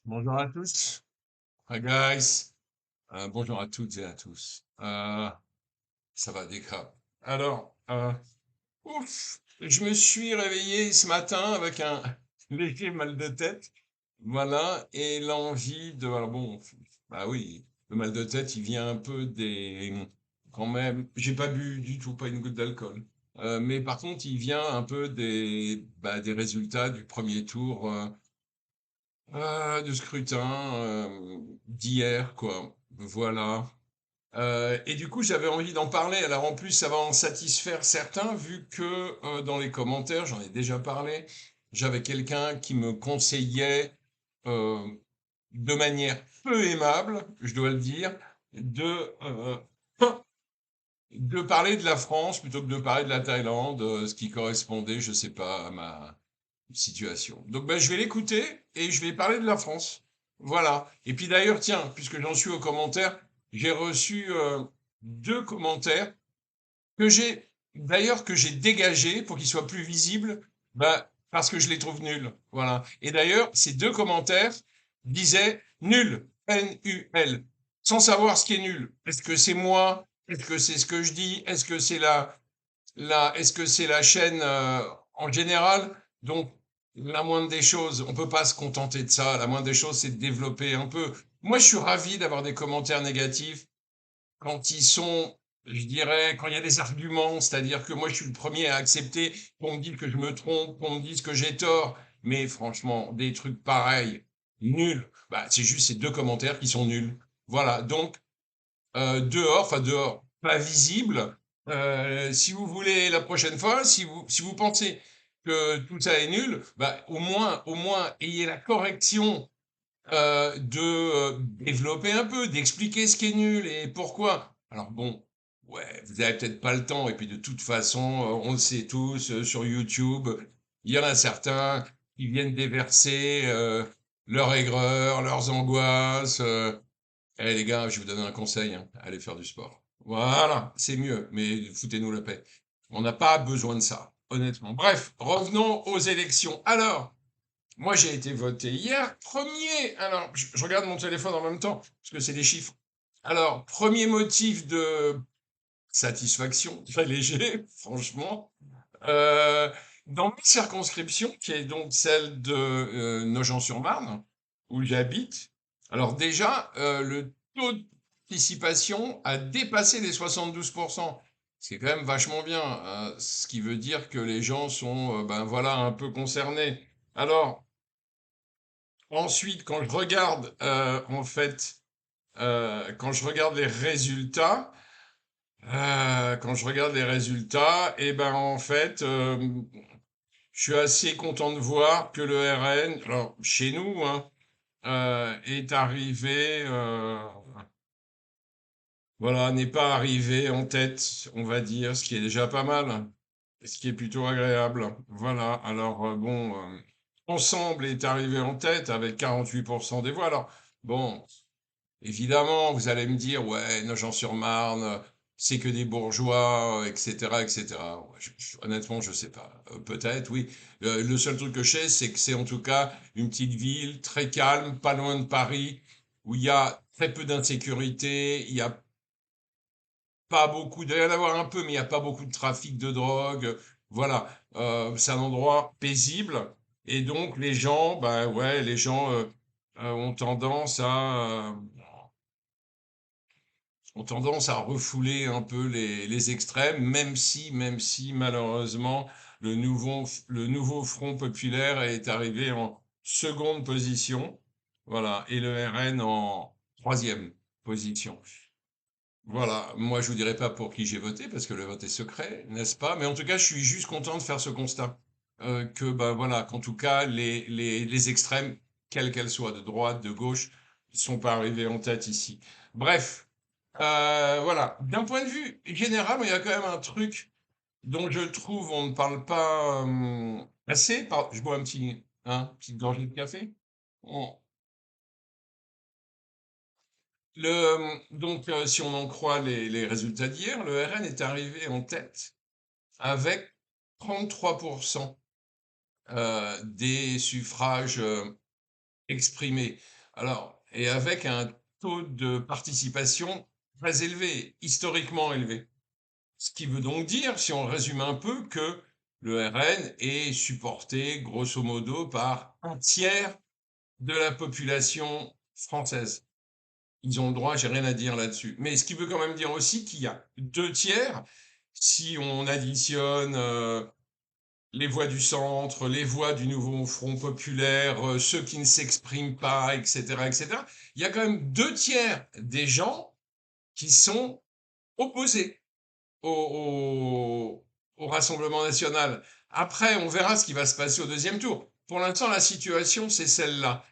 Bonjour à tous. Hi guys. Bonjour à toutes et à tous. Ça va des crapes. Alors, je me suis réveillé ce matin avec un léger mal de tête. Voilà, et l'envie de. Alors bon, bah oui, le mal de tête, il vient un peu des. Quand même, j'ai pas bu du tout, pas une goutte d'alcool. Mais par contre, il vient un peu des résultats du premier tour. De scrutin d'hier, quoi. Voilà. Et du coup, j'avais envie d'en parler. Alors en plus, ça va en satisfaire certains, vu que dans les commentaires, j'en ai déjà parlé, j'avais quelqu'un qui me conseillait, euh, de manière peu aimable, je dois le dire, de, de parler de la France plutôt que de parler de la Thaïlande, ce qui correspondait, je sais pas, à ma situation. Donc ben, je vais l'écouter et je vais parler de la France. Voilà. Et puis d'ailleurs, tiens, puisque j'en suis aux commentaires, j'ai reçu deux commentaires que j'ai dégagés pour qu'ils soient plus visibles, bah, parce que je les trouve nuls. Voilà. Et d'ailleurs, ces deux commentaires disaient nul, N-U-L, sans savoir ce qui est nul. Est-ce que c'est moi? Est-ce que c'est ce que je dis? Est-ce que c'est est-ce que c'est la chaîne en général? Donc, la moindre des choses, on peut pas se contenter de ça. La moindre des choses, c'est de développer un peu. Moi, je suis ravi d'avoir des commentaires négatifs quand ils sont, je dirais, quand il y a des arguments. C'est-à-dire que moi, je suis le premier à accepter qu'on me dise que je me trompe, qu'on me dise que j'ai tort. Mais franchement, des trucs pareils, nuls. Bah, c'est juste ces deux commentaires qui sont nuls. Voilà. Donc, dehors, pas visible. Si vous voulez la prochaine fois, si vous pensez que tout ça est nul, bah, au moins, ayez la correction de développer un peu, d'expliquer ce qui est nul et pourquoi. Alors bon, ouais, vous avez peut-être pas le temps, et puis de toute façon, on le sait tous, sur YouTube, il y en a certains qui viennent déverser leur aigreur, leurs angoisses. Eh les gars, je vais vous donner un conseil, hein, allez faire du sport. Voilà, c'est mieux, mais foutez-nous la paix. On n'a pas besoin de ça, honnêtement. Bref, revenons aux élections. Alors, moi j'ai été voté hier, premier. Alors, je regarde mon téléphone en même temps, parce que c'est des chiffres. Alors, premier motif de satisfaction, très léger, franchement. Euh, dans ma circonscription, qui est donc celle de Nogent-sur-Marne, où j'habite, alors déjà, le taux de participation a dépassé les 72%, ce qui est quand même vachement bien, hein, ce qui veut dire que les gens sont, ben voilà, un peu concernés. Alors, ensuite, quand je regarde les résultats, et ben en fait, je suis assez content de voir que le RN, alors chez nous, hein, est arrivé, voilà, n'est pas arrivé en tête, on va dire, ce qui est déjà pas mal, ce qui est plutôt agréable. Voilà, alors bon, Ensemble est arrivé en tête avec 48% des voix. Alors bon, évidemment, vous allez me dire, ouais, Nogent-sur-Marne, c'est que des bourgeois, etc., etc. Ouais, honnêtement, je sais pas. Peut-être, oui. Le seul truc que je sais, c'est que c'est en tout cas une petite ville très calme, pas loin de Paris, où il y a très peu d'insécurité, il y a pas beaucoup, il doit y en avoir un peu, mais il n'y a pas beaucoup de trafic de drogue. Voilà, c'est un endroit paisible. Et donc, les gens, ben ouais, les gens ont tendance ont tendance à refouler un peu les extrêmes, même si malheureusement le nouveau Front populaire est arrivé en seconde position, voilà, et le RN en troisième position. Voilà, moi je vous dirai pas pour qui j'ai voté parce que le vote est secret, n'est-ce pas? Mais en tout cas, je suis juste content de faire ce constat. Que ben voilà, qu'en tout cas les extrêmes, quelles qu'elles soient, de droite, de gauche, ne sont pas arrivés en tête ici. Bref, voilà. D'un point de vue général, il y a quand même un truc dont je trouve on ne parle pas assez. Je bois un petit, petite gorgée de café. On- si on en croit les résultats d'hier, le RN est arrivé en tête avec 33% des suffrages exprimés. Alors, et avec un taux de participation très élevé, historiquement élevé. Ce qui veut donc dire, si on résume un peu, que le RN est supporté grosso modo par un tiers de la population française. Ils ont le droit, j'ai rien à dire là-dessus. Mais ce qui veut quand même dire aussi qu'il y a deux tiers, si on additionne les voix du centre, les voix du nouveau Front populaire, ceux qui ne s'expriment pas, etc., etc., il y a quand même deux tiers des gens qui sont opposés au Rassemblement national. Après, on verra ce qui va se passer au deuxième tour. Pour l'instant, la situation, c'est celle-là.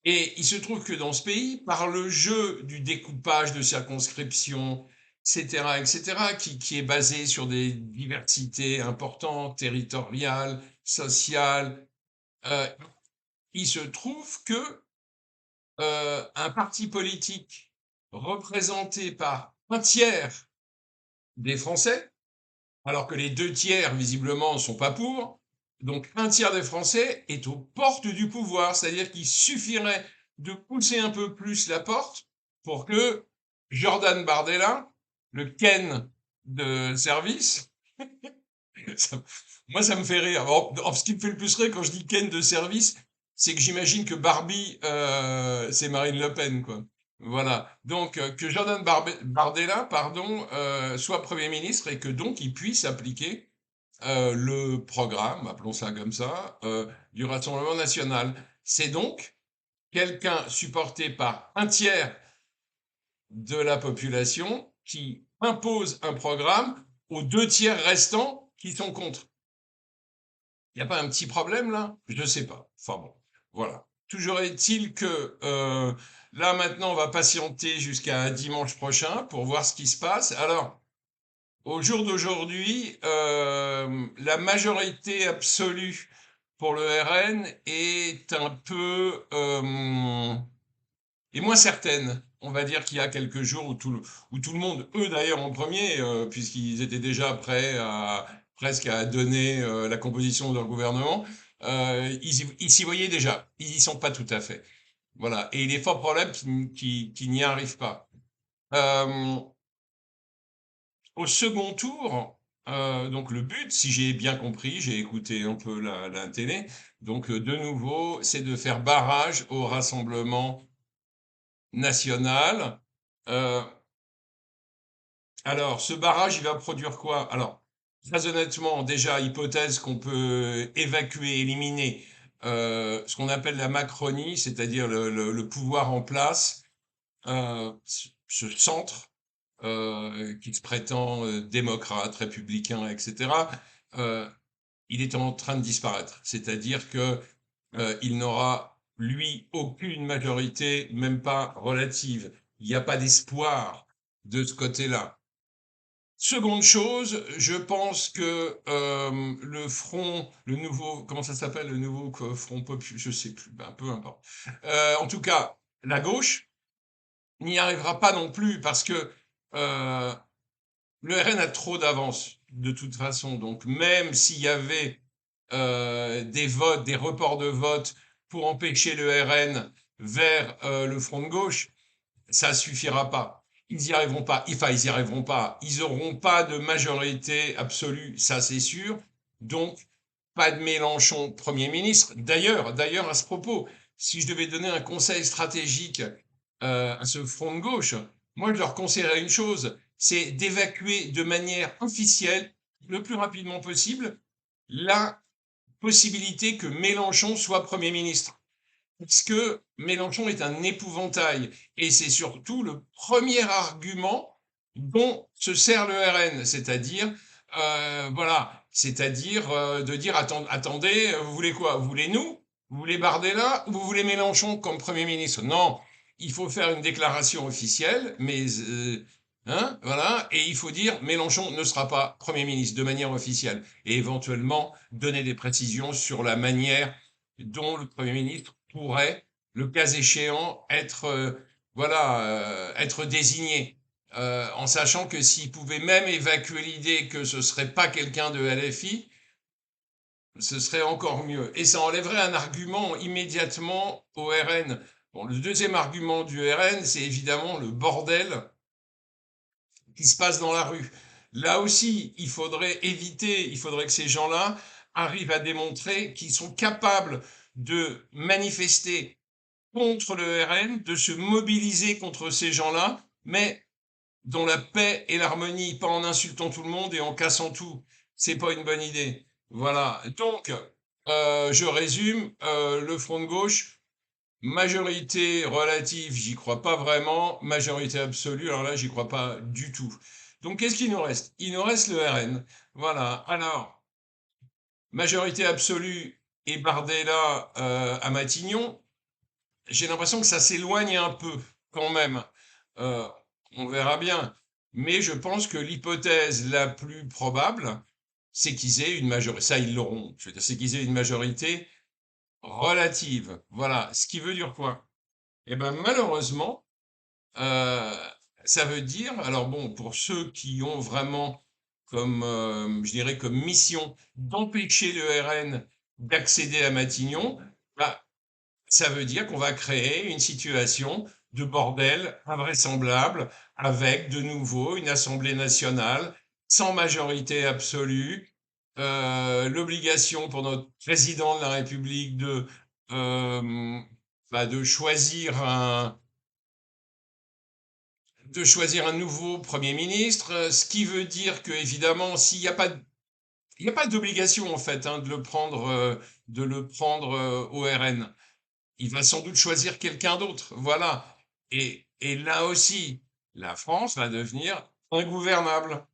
Et il se trouve que dans ce pays, par le jeu du découpage de circonscriptions, etc., etc., qui est basé sur des diversités importantes, territoriales, sociales, euh, il se trouve que un parti politique représenté par un tiers des Français, alors que les deux tiers, visiblement, ne sont pas pour. Donc, un tiers des Français est aux portes du pouvoir, c'est-à-dire qu'il suffirait de pousser un peu plus la porte pour que Jordan Bardella, le Ken de service, ça- moi ça me fait rire. Ce qui me fait le plus rire quand je dis Ken de service, c'est que j'imagine que Barbie, c'est Marine Le Pen, quoi. Voilà. Donc, que Jordan Bardella, pardon, soit Premier ministre et que donc il puisse appliquer le programme, appelons ça comme ça, du Rassemblement national. C'est donc quelqu'un supporté par un tiers de la population qui impose un programme aux deux tiers restants qui sont contre. Il n'y a pas un petit problème là? Je ne sais pas. Enfin bon, voilà. Toujours est-il que là maintenant on va patienter jusqu'à dimanche prochain pour voir ce qui se passe. Alors, au jour d'aujourd'hui, la majorité absolue pour le RN est un peu est moins certaine. On va dire qu'il y a quelques jours où tout le monde, eux d'ailleurs en premier, puisqu'ils étaient déjà prêts à presque à donner la composition de leur gouvernement, ils s'y voyaient déjà. Ils y sont pas tout à fait. Voilà. Et il est fort probable qu'ils n'y arrivent pas. Euh, Au second tour, donc le but, si j'ai bien compris, j'ai écouté un peu la télé, donc de nouveau, c'est de faire barrage au Rassemblement national. Euh, alors, ce barrage, il va produire quoi? Alors, très honnêtement, déjà, hypothèse qu'on peut évacuer, éliminer ce qu'on appelle la Macronie, c'est-à-dire le pouvoir en place, ce centre qui se prétend démocrate, républicain, etc., euh, il est en train de disparaître. C'est-à-dire que il n'aura, lui, aucune majorité, même pas relative. Il n'y a pas d'espoir de ce côté-là. Seconde chose, je pense que le front, le nouveau, comment ça s'appelle, le nouveau front populaire, je sais plus, ben, peu importe. En tout cas, la gauche n'y arrivera pas non plus parce que euh, le RN a trop d'avance de toute façon. Donc même s'il y avait des votes, des reports de vote pour empêcher le RN vers le front de gauche, ça suffira pas. Ils y arriveront pas. Enfin, ils y arriveront pas. Ils auront pas de majorité absolue, ça c'est sûr. Donc, pas de Mélenchon Premier ministre. D'ailleurs, à ce propos, si je devais donner un conseil stratégique à ce front de gauche, moi je leur conseillerais une chose, c'est d'évacuer de manière officielle, le plus rapidement possible, la possibilité que Mélenchon soit Premier ministre. Parce que Mélenchon est un épouvantail. Et c'est surtout le premier argument dont se sert le RN, c'est-à-dire, voilà, c'est-à-dire de dire attendez, vous voulez quoi? Vous voulez nous? Vous voulez Bardella ou vous voulez Mélenchon comme Premier ministre? Non, il faut faire une déclaration officielle, mais hein, voilà, et il faut dire Mélenchon ne sera pas Premier ministre de manière officielle, et éventuellement donner des précisions sur la manière dont le Premier ministre pourrait, le cas échéant, être, voilà, être désigné, en sachant que s'il pouvait même évacuer l'idée que ce serait pas quelqu'un de LFI, ce serait encore mieux. Et ça enlèverait un argument immédiatement au RN Bon, le deuxième argument du RN, c'est évidemment le bordel qui se passe dans la rue. Là aussi, il faudrait que ces gens-là arrivent à démontrer qu'ils sont capables de manifester contre le RN, de se mobiliser contre ces gens-là, mais dans la paix et l'harmonie, pas en insultant tout le monde et en cassant tout. C'est pas une bonne idée. Voilà. Donc, je résume, le front de gauche, majorité relative, j'y crois pas vraiment. Majorité absolue, alors là, j'y crois pas du tout. Donc, qu'est-ce qu'il nous reste? Il nous reste le RN. Voilà. Alors, majorité absolue et Bardella à Matignon. J'ai l'impression que ça s'éloigne un peu quand même. Euh, on verra bien. Mais je pense que l'hypothèse la plus probable, c'est qu'ils aient une majorité. Ça, ils l'auront. Je veux dire, c'est qu'ils aient une majorité relative. Voilà. Ce qui veut dire quoi? Eh ben, malheureusement, euh, ça veut dire, alors bon, pour ceux qui ont vraiment comme, je dirais, comme mission d'empêcher le RN d'accéder à Matignon, bah, ça veut dire qu'on va créer une situation de bordel invraisemblable avec de nouveau une Assemblée nationale sans majorité absolue, l'obligation pour notre président de la République euh, de choisir un nouveau Premier ministre, ce qui veut dire que évidemment, s'il n'y a pas il n'y a pas d'obligation en fait hein, de le prendre au RN. Il va sans doute choisir quelqu'un d'autre. Voilà. Et là aussi, la France va devenir ingouvernable.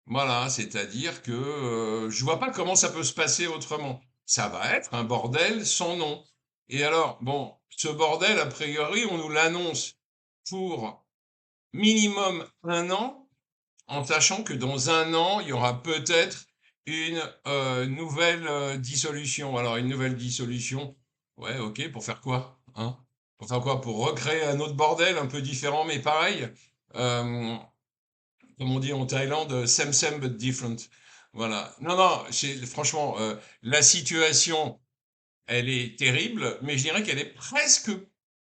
Voilà, c'est-à-dire que je vois pas comment ça peut se passer autrement. Ça va être un bordel sans nom. Et alors, bon, ce bordel, a priori, on nous l'annonce pour minimum un an, en sachant que dans un an, il y aura peut-être une nouvelle dissolution. Alors, une nouvelle dissolution, ouais, ok, pour faire quoi, hein? Pour faire quoi? Pour recréer un autre bordel un peu différent, mais pareil. Euh, Comme on dit en Thaïlande, same same but different. Voilà. Non, non, franchement, la situation, elle est terrible, mais je dirais qu'elle est presque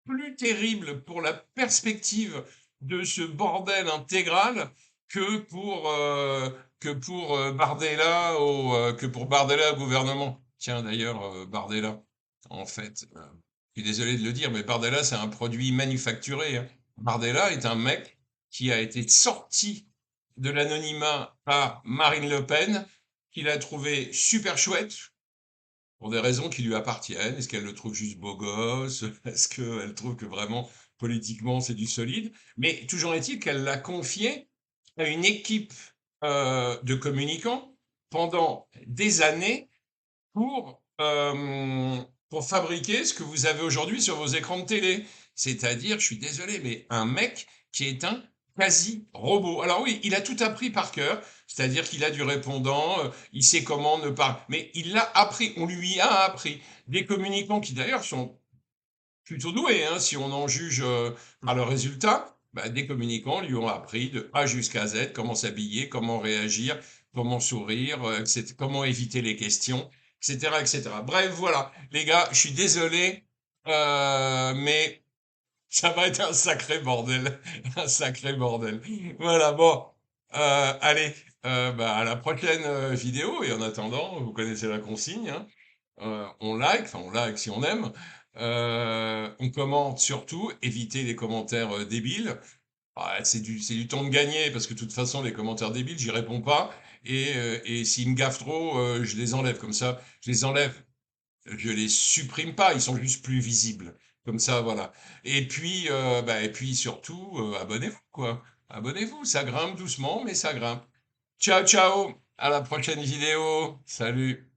plus terrible pour la perspective de ce bordel intégral que pour Bardella au gouvernement. Tiens, d'ailleurs, Bardella, en fait, je suis désolé de le dire, mais Bardella, c'est un produit manufacturé, hein. Bardella est un mec qui a été sorti de l'anonymat par Marine Le Pen, qu'il a trouvé super chouette, pour des raisons qui lui appartiennent. Est-ce qu'elle le trouve juste beau gosse? Est-ce qu'elle trouve que vraiment politiquement c'est du solide? Mais toujours est-il qu'elle l'a confié à une équipe de communicants pendant des années pour, pour fabriquer ce que vous avez aujourd'hui sur vos écrans de télé. C'est-à-dire, je suis désolé, mais un mec qui est un quasi-robot. Alors oui, il a tout appris par cœur, c'est-à-dire qu'il a du répondant, il sait comment ne pas... Mais il l'a appris, on lui a appris. Des communicants qui d'ailleurs sont plutôt doués, hein, si on en juge par le résultat, bah, des communicants lui ont appris de A jusqu'à Z comment s'habiller, comment réagir, comment sourire, comment éviter les questions, etc., etc. Bref, voilà, les gars, je suis désolé, mais ça va être un sacré bordel, un sacré bordel. Voilà, bon, allez, à la prochaine vidéo, et en attendant, vous connaissez la consigne, hein, on like si on aime, on commente surtout, évitez les commentaires débiles. Ah, c'est du temps de gagner parce que de toute façon les commentaires débiles j'y réponds pas et s'ils me gaffent trop je les enlève comme ça, je les supprime pas, ils sont juste plus visibles. Comme ça, voilà. Et puis surtout, abonnez-vous, quoi. Abonnez-vous, ça grimpe doucement, mais ça grimpe. Ciao, ciao, à la prochaine vidéo. Salut.